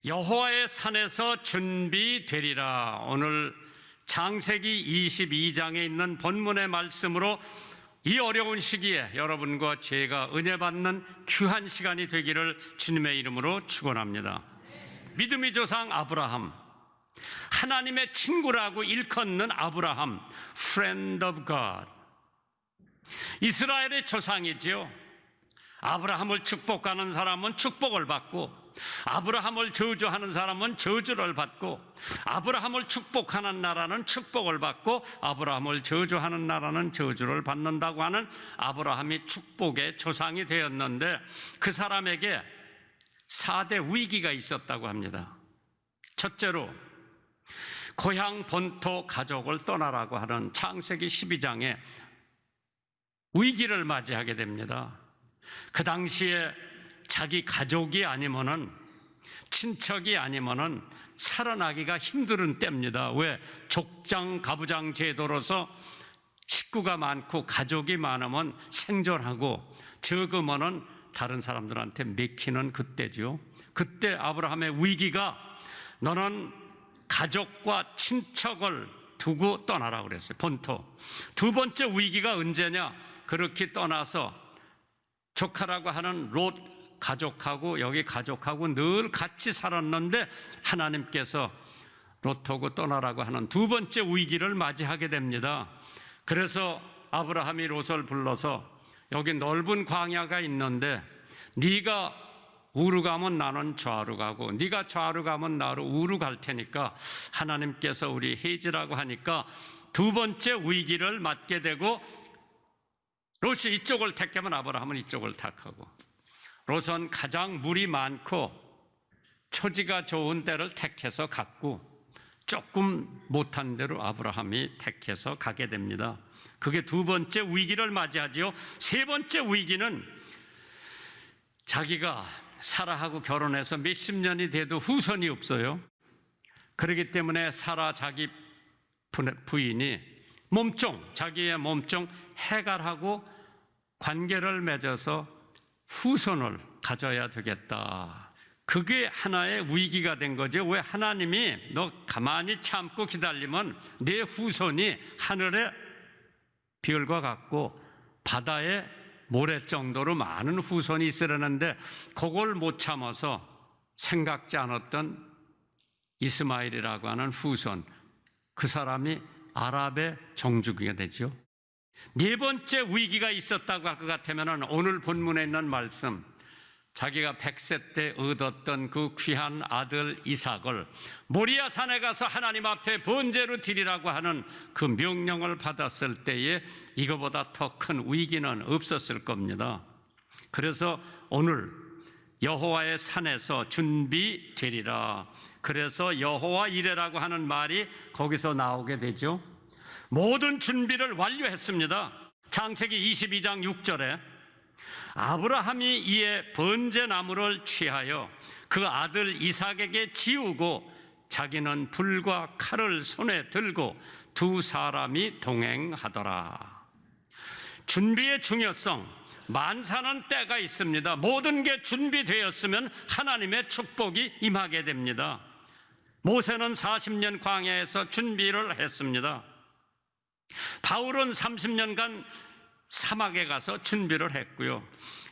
여호와의 산에서 준비되리라. 오늘 창세기 22장에 있는 본문의 말씀으로 이 어려운 시기에 여러분과 제가 은혜 받는 귀한 시간이 되기를 주님의 이름으로 축원합니다. 믿음의 조상 아브라함, 하나님의 친구라고 일컫는 아브라함, Friend of God, 이스라엘의 조상이지요. 아브라함을 축복하는 사람은 축복을 받고, 아브라함을 저주하는 사람은 저주를 받고, 아브라함을 축복하는 나라는 축복을 받고, 아브라함을 저주하는 나라는 저주를 받는다고 하는 아브라함이 축복의 조상이 되었는데, 그 사람에게 4대 위기가 있었다고 합니다. 첫째로 고향 본토 가족을 떠나라고 하는 창세기 12장에 위기를 맞이하게 됩니다. 그 당시에 자기 가족이 아니면은, 친척이 아니면은 살아나기가 힘든 때입니다. 왜? 족장 가부장 제도로서 식구가 많고 가족이 많으면 생존하고, 적으면은 다른 사람들한테 맥히는 그때죠. 그때 아브라함의 위기가, 너는 가족과 친척을 두고 떠나라 그랬어요. 본토. 두 번째 위기가 언제냐? 그렇게 떠나서 조카라고 하는 롯 가족하고, 여기 가족하고 늘 같이 살았는데 하나님께서 롯하고 떠나라고 하는 두 번째 위기를 맞이하게 됩니다. 그래서 아브라함이 롯을 불러서, 여기 넓은 광야가 있는데 네가 우로 가면 나는 좌로 가고, 네가 좌로 가면 나로 우로 갈 테니까 하나님께서 우리 해지라고 하니까 두 번째 위기를 맞게 되고, 롯이 이쪽을 택하면 아브라함은 이쪽을 택하고, 롯은 가장 물이 많고 초지가 좋은 데를 택해서 갔고, 조금 못한 데로 아브라함이 택해서 가게 됩니다. 그게 두 번째 위기를 맞이하지요. 세 번째 위기는 자기가 사라하고 결혼해서 몇십 년이 돼도 후손이 없어요. 그렇기 때문에 사라 자기 부인이 자기의 몸종 해갈하고 관계를 맺어서 후손을 가져야 되겠다. 그게 하나의 위기가 된 거죠. 왜? 하나님이 너 가만히 참고 기다리면 내 후손이 하늘의 별과 같고 바다의 모래 정도로 많은 후손이 있으려는데, 그걸 못 참아서 생각지 않았던 이스마엘이라고 하는 후손, 그 사람이 아랍의 종주기가 되죠. 네 번째 위기가 있었다고 할 것 같으면 오늘 본문에 있는 말씀, 자기가 100세 때 얻었던 그 귀한 아들 이삭을 모리아 산에 가서 하나님 앞에 번제로 드리라고 하는 그 명령을 받았을 때에 이거보다 더 큰 위기는 없었을 겁니다. 그래서 오늘 여호와의 산에서 준비되리라. 그래서 여호와 이레라고 하는 말이 거기서 나오게 되죠. 모든 준비를 완료했습니다. 창세기 22장 6절에 아브라함이 이에 번제나무를 취하여 그 아들 이삭에게 지우고, 자기는 불과 칼을 손에 들고 두 사람이 동행하더라. 준비의 중요성, 만사는 때가 있습니다. 모든 게 준비되었으면 하나님의 축복이 임하게 됩니다. 모세는 40년 광야에서 준비를 했습니다. 바울은 30년간 사막에 가서 준비를 했고요.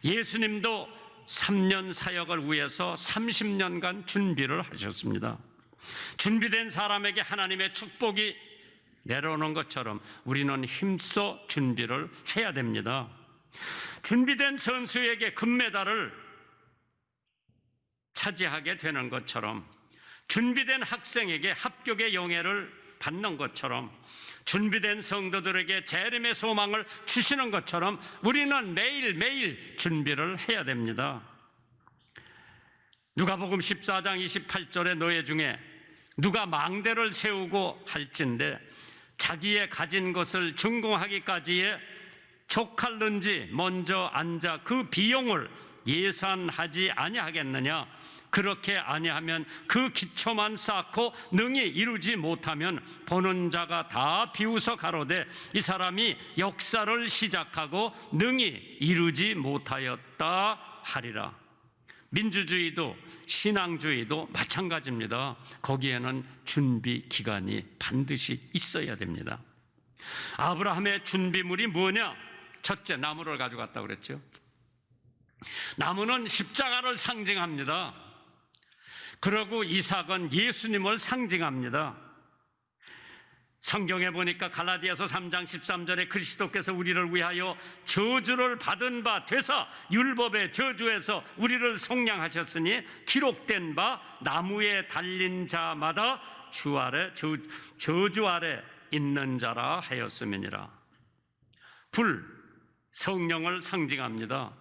예수님도 3년 사역을 위해서 30년간 준비를 하셨습니다. 준비된 사람에게 하나님의 축복이 내려오는 것처럼 우리는 힘써 준비를 해야 됩니다. 준비된 선수에게 금메달을 차지하게 되는 것처럼, 준비된 학생에게 합격의 영예를 받는 것처럼, 준비된 성도들에게 재림의 소망을 주시는 것처럼 우리는 매일매일 준비를 해야 됩니다. 누가복음 14장 28절의 노예 중에 누가 망대를 세우고 할진대 자기의 가진 것을 준공하기까지에 족할는지 먼저 앉아 그 비용을 예산하지 아니하겠느냐. 그렇게 아니하면 그 기초만 쌓고 능히 이루지 못하면 보는 자가 다 비웃어 가로되 이 사람이 역사를 시작하고 능히 이루지 못하였다 하리라. 민주주의도 신앙주의도 마찬가지입니다. 거기에는 준비 기간이 반드시 있어야 됩니다. 아브라함의 준비물이 뭐냐? 첫째, 나무를 가져갔다고 그랬죠. 나무는 십자가를 상징합니다. 그리고 이삭은 예수님을 상징합니다. 성경에 보니까 갈라디아서 3장 13절에 그리스도께서 우리를 위하여 저주를 받은 바 되사 율법의 저주에서 우리를 속량하셨으니 기록된 바 나무에 달린 자마다 저주 아래 있는 자라 하였음이니라. 불, 성령을 상징합니다.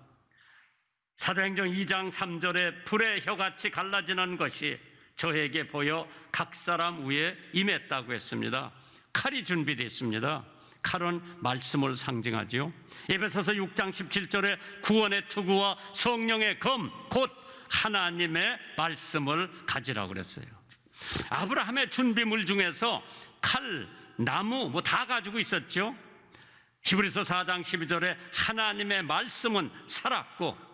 사도행전 2장 3절에 불의 혀같이 갈라지는 것이 저에게 보여 각 사람 위에 임했다고 했습니다. 칼이 준비되어 있습니다. 칼은 말씀을 상징하지요. 에베소서 6장 17절에 구원의 투구와 성령의 검, 곧 하나님의 말씀을 가지라고 그랬어요. 아브라함의 준비물 중에서 칼, 나무 뭐 다 가지고 있었죠. 히브리서 4장 12절에 하나님의 말씀은 살았고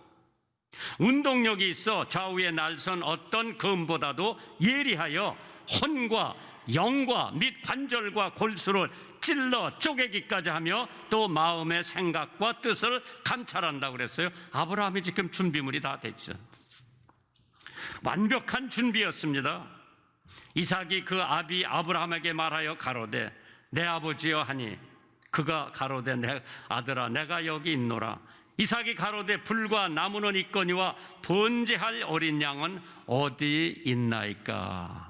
운동력이 있어 좌우에 날선 어떤 검보다도 예리하여 혼과 영과 및 관절과 골수를 찔러 쪼개기까지 하며 또 마음의 생각과 뜻을 감찰한다고 그랬어요. 아브라함이 지금 준비물이 다 됐죠. 완벽한 준비였습니다. 이삭이 그 아비 아브라함에게 말하여 가로되 내 아버지여 하니 그가 가로되 내 아들아 내가 여기 있노라. 이삭이 가로되 불과 나무는 있거니와 번제할 어린 양은 어디 있나이까.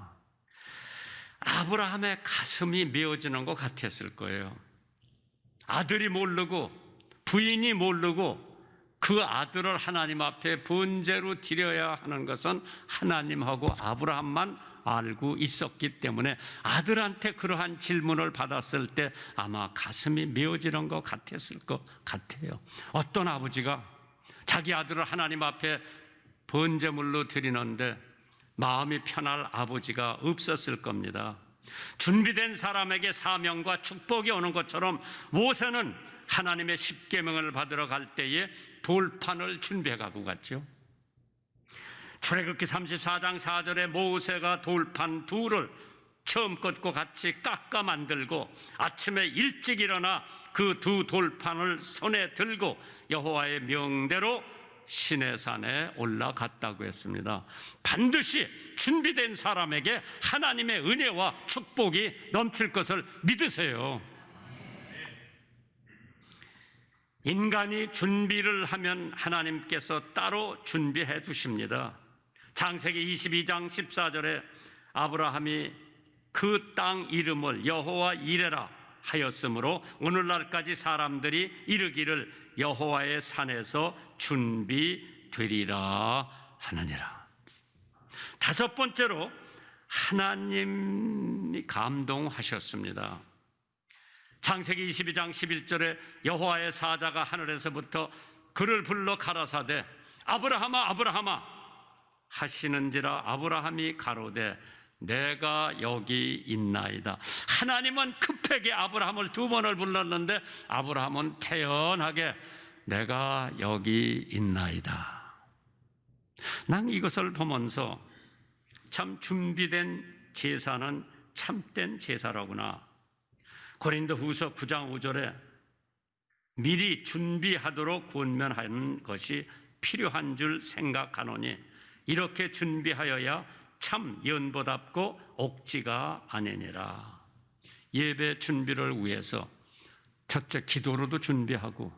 아브라함의 가슴이 메어지는 것 같았을 거예요. 아들이 모르고 부인이 모르고 그 아들을 하나님 앞에 번제로 드려야 하는 것은 하나님하고 아브라함만 알고 있었기 때문에 아들한테 그러한 질문을 받았을 때 아마 가슴이 메어지는 것 같았을 것 같아요. 어떤 아버지가 자기 아들을 하나님 앞에 번제물로 드리는데 마음이 편할 아버지가 없었을 겁니다. 준비된 사람에게 사명과 축복이 오는 것처럼 모세는 하나님의 십계명을 받으러 갈 때에 돌판을 준비해 가고 갔죠. 출애굽기 34장 4절에 모세가 돌판 둘을 처음 것과 같이 깎아 만들고 아침에 일찍 일어나 그 두 돌판을 손에 들고 여호와의 명대로 시내산에 올라갔다고 했습니다. 반드시 준비된 사람에게 하나님의 은혜와 축복이 넘칠 것을 믿으세요. 인간이 준비를 하면 하나님께서 따로 준비해 두십니다. 창세기 22장 14절에 아브라함이 그 땅 이름을 여호와 이레라 하였으므로 오늘날까지 사람들이 이르기를 여호와의 산에서 준비되리라 하느니라. 다섯 번째로 하나님이 감동하셨습니다. 창세기 22장 11절에 여호와의 사자가 하늘에서부터 그를 불러 가라사대 아브라함아 아브라함아 하시는지라. 아브라함이 가로되 내가 여기 있나이다. 하나님은 급하게 아브라함을 두 번을 불렀는데 아브라함은 태연하게 내가 여기 있나이다. 난 이것을 보면서 참 준비된 제사는 참된 제사라구나. 고린도후서 9장 5절에 미리 준비하도록 권면하는 것이 필요한 줄 생각하노니 이렇게 준비하여야 참 연보답고 옥지가 아니니라. 예배 준비를 위해서 첫째 기도로도 준비하고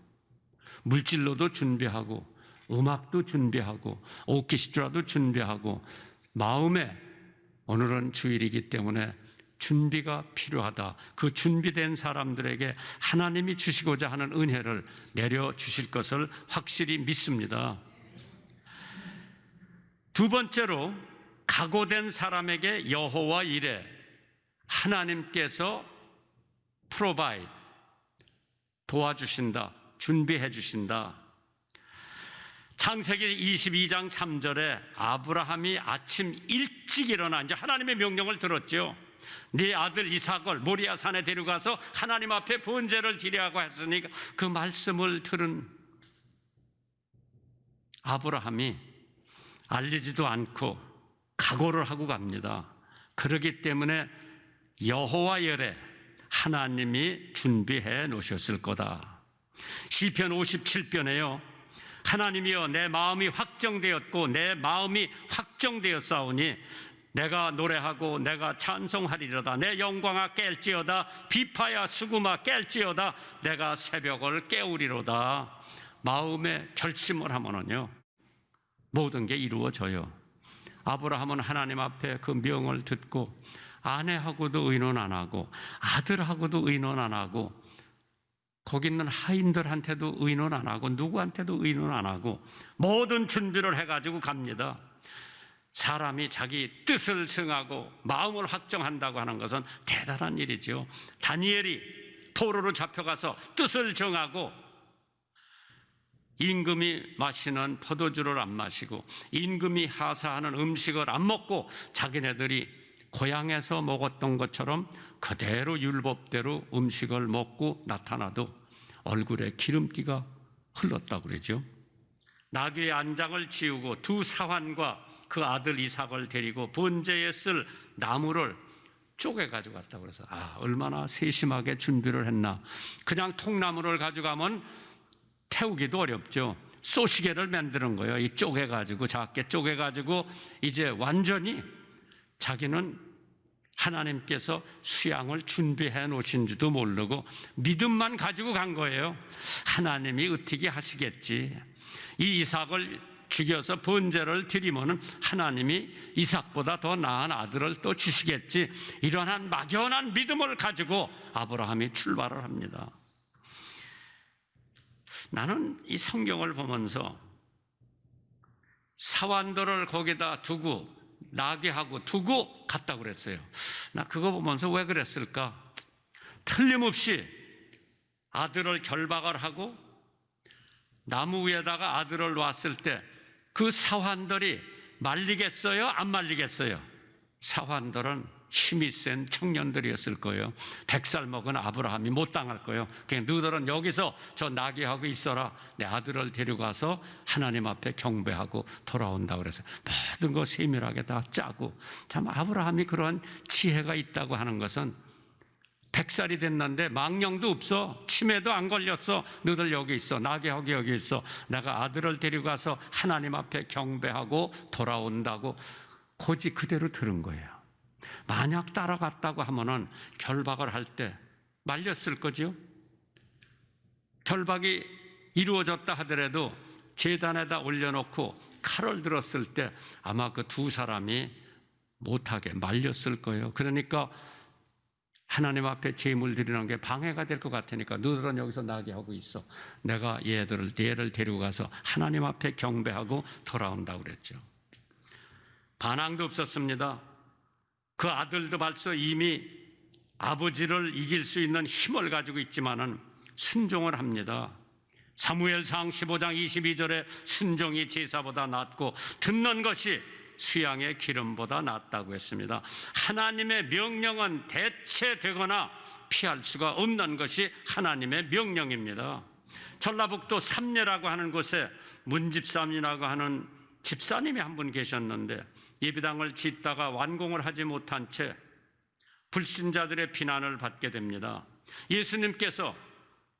물질로도 준비하고 음악도 준비하고 오케스트라도 준비하고 마음에 오늘은 주일이기 때문에 준비가 필요하다. 그 준비된 사람들에게 하나님이 주시고자 하는 은혜를 내려주실 것을 확실히 믿습니다. 두 번째로 각오된 사람에게 여호와 이레 하나님께서 provide 도와주신다. 준비해 주신다. 창세기 22장 3절에 아브라함이 아침 일찍 일어나 이제 하나님의 명령을 들었죠. 네 아들 이삭을 모리아 산에 데려가서 하나님 앞에 번제를 드리라고 했으니까 그 말씀을 들은 아브라함이 알리지도 않고 각오를 하고 갑니다. 그렇기 때문에 여호와 이래 하나님이 준비해 놓으셨을 거다. 시편 57편에요. 하나님이여 내 마음이 확정되었고 내 마음이 확정되었사오니 내가 노래하고 내가 찬송하리로다. 내 영광아 깰지어다. 비파야 수구마 깰지어다. 내가 새벽을 깨우리로다. 마음에 결심을 하면은요 모든 게 이루어져요. 아브라함은 하나님 앞에 그 명을 듣고 아내하고도 의논 안 하고 아들하고도 의논 안 하고 거기 있는 하인들한테도 의논 안 하고 누구한테도 의논 안 하고 모든 준비를 해가지고 갑니다. 사람이 자기 뜻을 정하고 마음을 확정한다고 하는 것은 대단한 일이죠. 다니엘이 포로로 잡혀가서 뜻을 정하고 임금이 마시는 포도주를 안 마시고 임금이 하사하는 음식을 안 먹고 자기네들이 고향에서 먹었던 것처럼 그대로 율법대로 음식을 먹고 나타나도 얼굴에 기름기가 흘렀다고 그러죠. 나귀의 안장을 지우고 두 사환과 그 아들 이삭을 데리고 번제에 쓸 나무를 쪼개 가져갔다고 그래서 얼마나 세심하게 준비를 했나. 그냥 통나무를 가져가면 태우기도 어렵죠. 쏘시개를 만드는 거예요. 이 쪼개가지고 작게 쪼개가지고 이제 완전히 자기는 하나님께서 수양을 준비해 놓으신지도 모르고 믿음만 가지고 간 거예요. 하나님이 어떻게 하시겠지. 이 이삭을 죽여서 번제를 드리면은 하나님이 이삭보다 더 나은 아들을 또 주시겠지. 이러한 막연한 믿음을 가지고 아브라함이 출발을 합니다. 나는 이 성경을 보면서 사환들을 거기다 두고 나귀하고 두고 갔다고 그랬어요. 나 그거 보면서 왜 그랬을까? 틀림없이 아들을 결박을 하고 나무 위에다가 아들을 놨을 때 그 사환들이 말리겠어요? 안 말리겠어요? 사환들은 힘이 센 청년들이었을 거예요. 100살 먹은 아브라함이 못 당할 거예요. 그냥 너희들은 여기서 저 나귀하고 있어라. 내 아들을 데려가서 하나님 앞에 경배하고 돌아온다고 그래서 모든 거 세밀하게 다 짜고. 참 아브라함이 그런 지혜가 있다고 하는 것은 100살이 됐는데 망령도 없어. 치매도 안 걸렸어. 너희들 여기 있어. 나귀하고 여기 있어. 내가 아들을 데려가서 하나님 앞에 경배하고 돌아온다고 고지 그대로 들은 거예요. 만약 따라갔다고 하면은 결박을 할 때 말렸을 거죠. 결박이 이루어졌다 하더라도 제단에다 올려놓고 칼을 들었을 때 아마 그 두 사람이 못하게 말렸을 거예요. 그러니까 하나님 앞에 제물 드리는 게 방해가 될 것 같으니까 너희들은 여기서 나귀하고 있어. 내가 얘를 데리고 가서 하나님 앞에 경배하고 돌아온다고 그랬죠. 반항도 없었습니다. 그 아들도 벌써 이미 아버지를 이길 수 있는 힘을 가지고 있지만은 순종을 합니다. 사무엘상 15장 22절에 순종이 제사보다 낫고 듣는 것이 수양의 기름보다 낫다고 했습니다. 하나님의 명령은 대체되거나 피할 수가 없는 것이 하나님의 명령입니다. 전라북도 삼례라고 하는 곳에 문집삼이라고 하는 집사님이 한 분 계셨는데 예배당을 짓다가 완공을 하지 못한 채 불신자들의 비난을 받게 됩니다. 예수님께서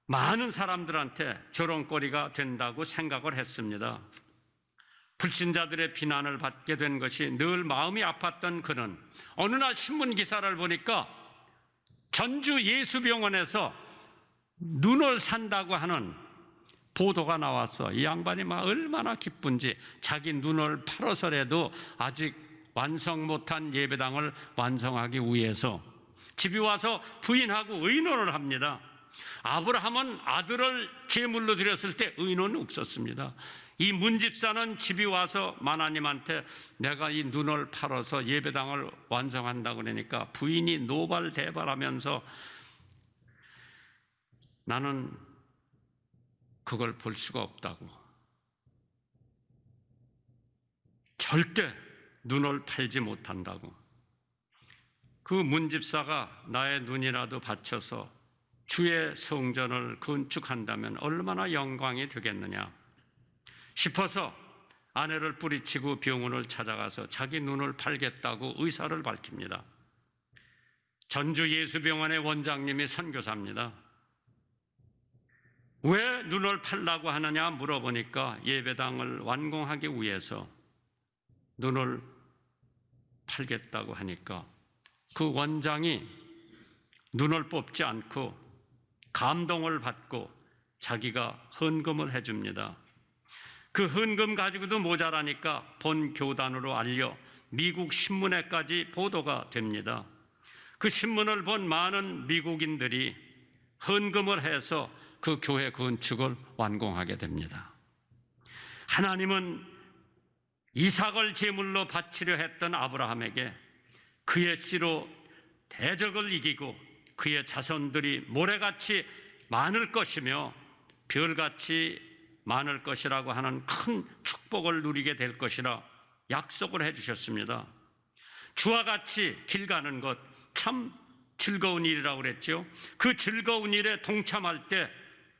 많은 사람들한테 조롱거리가 된다고 생각을 했습니다. 불신자들의 비난을 받게 된 것이 늘 마음이 아팠던 그는 어느 날 신문 기사를 보니까 전주 예수병원에서 눈을 산다고 하는 보도가 나왔어. 이 양반이 막 얼마나 기쁜지 자기 눈을 팔아서라도 아직 완성 못한 예배당을 완성하기 위해서 집에 와서 부인하고 의논을 합니다. 아브라함은 아들을 제물로 드렸을 때 의논은 없었습니다. 이 문집사는 집에 와서 하나님한테 내가 이 눈을 팔아서 예배당을 완성한다고 그러니까 부인이 노발대발하면서 나는 그걸 볼 수가 없다고. 절대 눈을 팔지 못한다고. 그 문집사가 나의 눈이라도 바쳐서 주의 성전을 건축한다면 얼마나 영광이 되겠느냐 싶어서 아내를 뿌리치고 병원을 찾아가서 자기 눈을 팔겠다고 의사를 밝힙니다. 전주 예수병원의 원장님이 선교사입니다. 왜 눈을 팔라고 하느냐 물어보니까 예배당을 완공하기 위해서 눈을 팔겠다고 하니까 그 원장이 눈을 뽑지 않고 감동을 받고 자기가 헌금을 해줍니다. 그 헌금 가지고도 모자라니까 본 교단으로 알려 미국 신문에까지 보도가 됩니다. 그 신문을 본 많은 미국인들이 헌금을 해서 그 교회 건축을 완공하게 됩니다. 하나님은 이삭을 제물로 바치려 했던 아브라함에게 그의 씨로 대적을 이기고 그의 자손들이 모래같이 많을 것이며 별같이 많을 것이라고 하는 큰 축복을 누리게 될 것이라 약속을 해주셨습니다. 주와 같이 길 가는 것 참 즐거운 일이라고 그랬죠. 그 즐거운 일에 동참할 때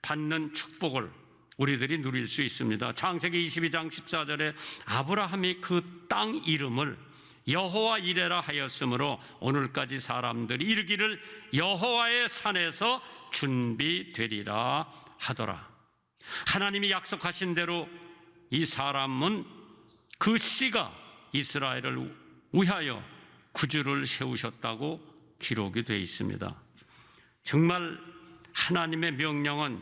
받는 축복을 우리들이 누릴 수 있습니다. 창세기 22장 14절에 아브라함이 그 땅 이름을 여호와 이레라 하였으므로 오늘까지 사람들이 이르기를 여호와의 산에서 준비되리라 하더라. 하나님이 약속하신 대로 이 사람은 그 씨가 이스라엘을 위하여 구주를 세우셨다고 기록이 되어 있습니다. 정말 하나님의 명령은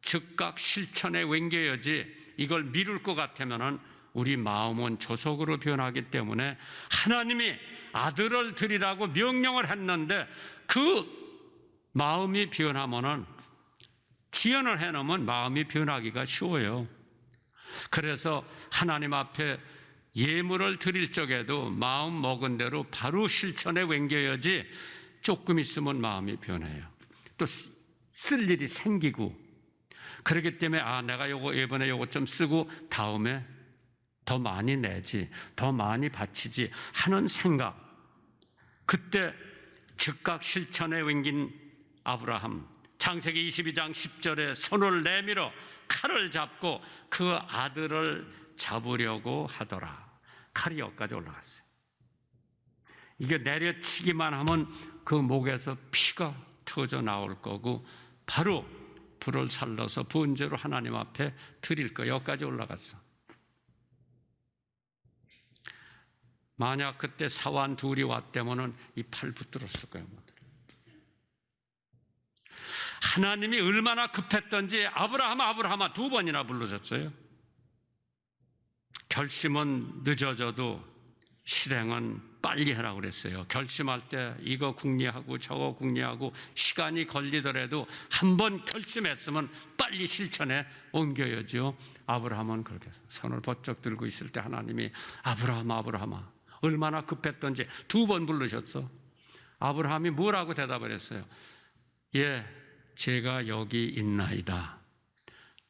즉각 실천에 옮겨야지 이걸 미룰 것 같으면 우리 마음은 조속으로 변하기 때문에 하나님이 아들을 드리라고 명령을 했는데 그 마음이 변하면은 지연을 해놓으면 마음이 변하기가 쉬워요. 그래서 하나님 앞에 예물을 드릴 적에도 마음 먹은 대로 바로 실천에 옮겨야지 조금 있으면 마음이 변해요. 또 쓸 일이 생기고 그렇기 때문에 내가 이번에 요거 좀 쓰고 다음에 더 많이 내지, 더 많이 바치지 하는 생각. 그때 즉각 실천에 옮긴 아브라함. 창세기 22장 10절에 손을 내밀어 칼을 잡고 그 아들을 잡으려고 하더라. 칼이 여기까지 올라갔어요. 이게 내려치기만 하면 그 목에서 피가 터져 나올 거고 바로 불을 살라서 번제로 하나님 앞에 드릴 거 여기까지 올라갔어. 만약 그때 사환 둘이 왔다면은 이 팔 붙들었을 거예요. 하나님이 얼마나 급했던지 아브라함아 두 번이나 불러줬어요. 결심은 늦어져도 실행은 빨리 하라고 그랬어요. 결심할 때 이거 궁리하고 저거 궁리하고 시간이 걸리더라도 한 번 결심했으면 빨리 실천에 옮겨야죠. 아브라함은 그렇게 손을 번쩍 들고 있을 때 하나님이 아브라함아 얼마나 급했던지 두 번 부르셨어. 아브라함이 뭐라고 대답을 했어요? 예, 제가 여기 있나이다.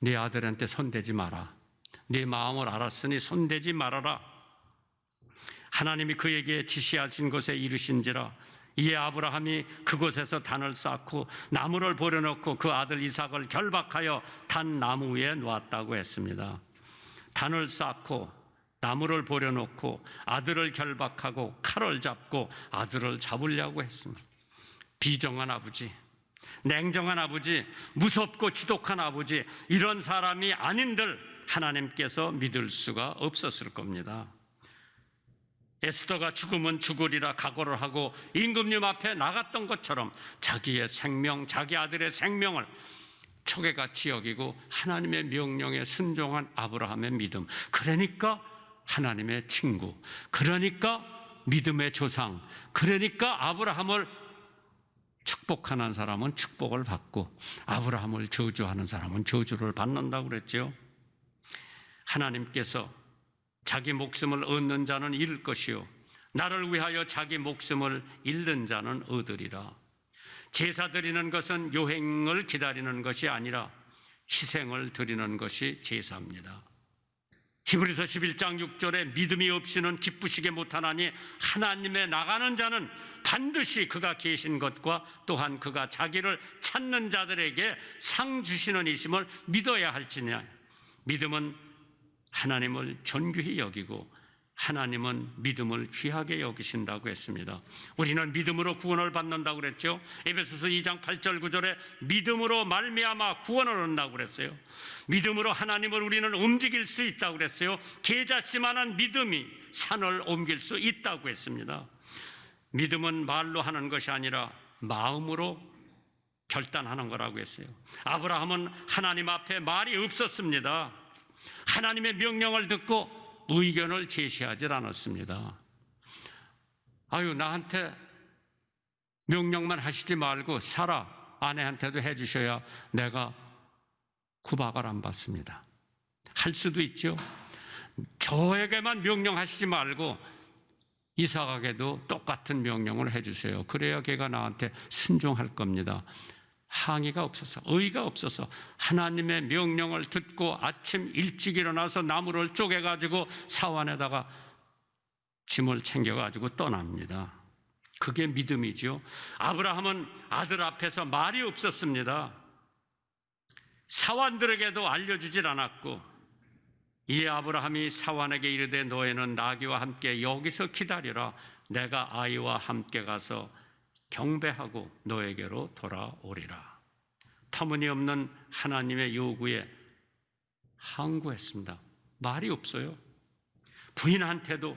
네 아들한테 손대지 마라. 네 마음을 알았으니 손대지 말아라. 하나님이 그에게 지시하신 곳에 이르신지라. 이에 아브라함이 그곳에서 단을 쌓고 나무를 버려놓고 그 아들 이삭을 결박하여 단 나무 위에 놓았다고 했습니다. 단을 쌓고 나무를 버려놓고 아들을 결박하고 칼을 잡고 아들을 잡으려고 했습니다. 비정한 아버지, 냉정한 아버지, 무섭고 지독한 아버지, 이런 사람이 아닌들 하나님께서 믿을 수가 없었을 겁니다. 에스더가 죽으면 죽으리라 각오를 하고 임금님 앞에 나갔던 것처럼 자기의 생명, 자기 아들의 생명을 초계같이 여기고 하나님의 명령에 순종한 아브라함의 믿음, 그러니까 하나님의 친구, 그러니까 믿음의 조상, 그러니까 아브라함을 축복하는 사람은 축복을 받고 아브라함을 저주하는 사람은 저주를 받는다고 그랬죠. 하나님께서 자기 목숨을 얻는 자는 잃을 것이요 나를 위하여 자기 목숨을 잃는 자는 얻으리라. 제사 드리는 것은 요행을 기다리는 것이 아니라 희생을 드리는 것이 제사입니다. 히브리서 11장 6절에 믿음이 없이는 기쁘시게 못하나니 하나님에 나가는 자는 반드시 그가 계신 것과 또한 그가 자기를 찾는 자들에게 상 주시는 이심을 믿어야 할지냐. 믿음은 하나님을 존귀히 여기고 하나님은 믿음을 귀하게 여기신다고 했습니다. 우리는 믿음으로 구원을 받는다고 그랬죠. 에베소서 2장 8절 9절에 믿음으로 말미암아 구원을 얻는다고 그랬어요. 믿음으로 하나님을 우리는 움직일 수 있다고 그랬어요. 계자씨만한 믿음이 산을 옮길 수 있다고 했습니다. 믿음은 말로 하는 것이 아니라 마음으로 결단하는 거라고 했어요. 아브라함은 하나님 앞에 말이 없었습니다. 하나님의 명령을 듣고 의견을 제시하지 않았습니다. 나한테 명령만 하시지 말고 사라 아내한테도 해주셔야 내가 구박을 안 받습니다. 할 수도 있죠. 저에게만 명령하시지 말고 이삭에게도 똑같은 명령을 해주세요. 그래야 걔가 나한테 순종할 겁니다. 항의가 없어서, 의의가 없어서 하나님의 명령을 듣고 아침 일찍 일어나서 나무를 쪼개가지고 사완에다가 짐을 챙겨가지고 떠납니다. 그게 믿음이죠. 아브라함은 아들 앞에서 말이 없었습니다. 사완들에게도 알려주질 않았고, 이에 아브라함이 사완에게 이르되 너희는 나귀와 함께 여기서 기다리라. 내가 아이와 함께 가서 경배하고 너에게로 돌아오리라. 터무니없는 하나님의 요구에 항구했습니다. 말이 없어요. 부인한테도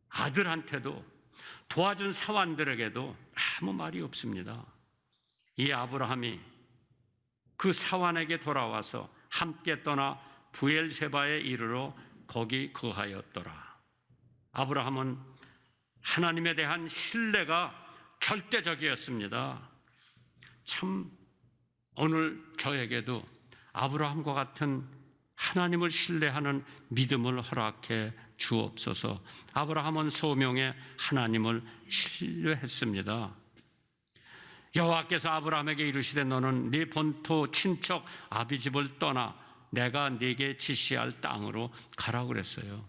아들한테도 도와준 사환들에게도 아무 말이 없습니다. 이 아브라함이 그 사환에게 돌아와서 함께 떠나 부엘세바에 이르러 거기 거하였더라. 아브라함은 하나님에 대한 신뢰가 절대적이었습니다. 참 오늘 저에게도 아브라함과 같은 하나님을 신뢰하는 믿음을 허락해 주옵소서. 아브라함은 소명에 하나님을 신뢰했습니다. 여호와께서 아브라함에게 이르시되 너는 네 본토 친척 아비집을 떠나 내가 네게 지시할 땅으로 가라고 그랬어요.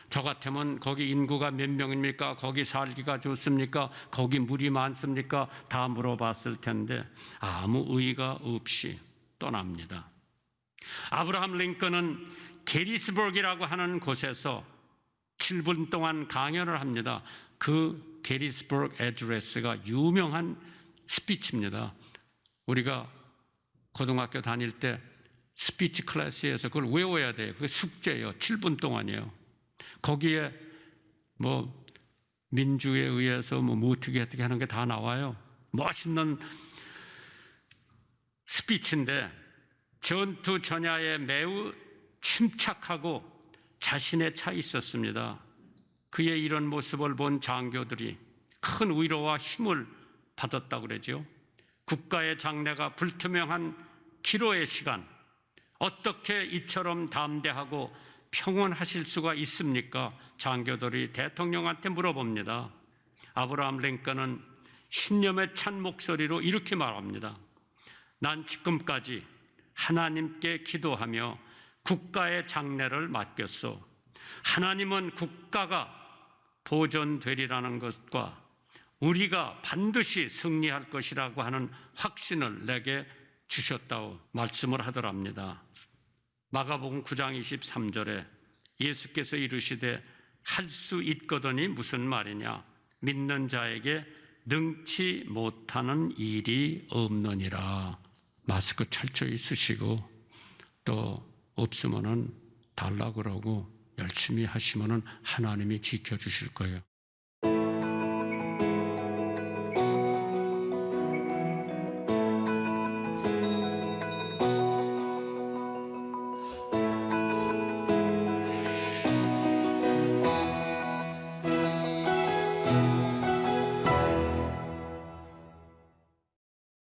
저 같으면 거기 인구가 몇 명입니까? 거기 살기가 좋습니까? 거기 물이 많습니까? 다 물어봤을 텐데 아무 의의가 없이 떠납니다. 아브라함 링컨은 게리스버그라고 하는 곳에서 7분 동안 강연을 합니다. 그 게리스버그 애드레스가 유명한 스피치입니다. 우리가 고등학교 다닐 때 스피치 클래스에서 그걸 외워야 돼요. 그게 숙제예요. 7분 동안이에요. 거기에 민주에 의해서 어떻게 하는 게 다 나와요. 멋있는 스피치인데 전투 전야에 매우 침착하고 자신에 차 있었습니다. 그의 이런 모습을 본 장교들이 큰 위로와 힘을 받았다고 그러죠. 국가의 장래가 불투명한 기로의 시간, 어떻게 이처럼 담대하고 평온하실 수가 있습니까? 장교들이 대통령한테 물어봅니다. 아브라함 링컨은 신념에 찬 목소리로 이렇게 말합니다. 난 지금까지 하나님께 기도하며 국가의 장래를 맡겼소. 하나님은 국가가 보존되리라는 것과 우리가 반드시 승리할 것이라고 하는 확신을 내게 주셨다고 말씀을 하더랍니다. 마가복음 9장 23절에 예수께서 이르시되 할 수 있거든이 무슨 말이냐? 믿는 자에게 능치 못하는 일이 없느니라. 마스크 철저히 쓰시고 또 없으면은 달라 그러고 열심히 하시면은 하나님이 지켜주실 거예요.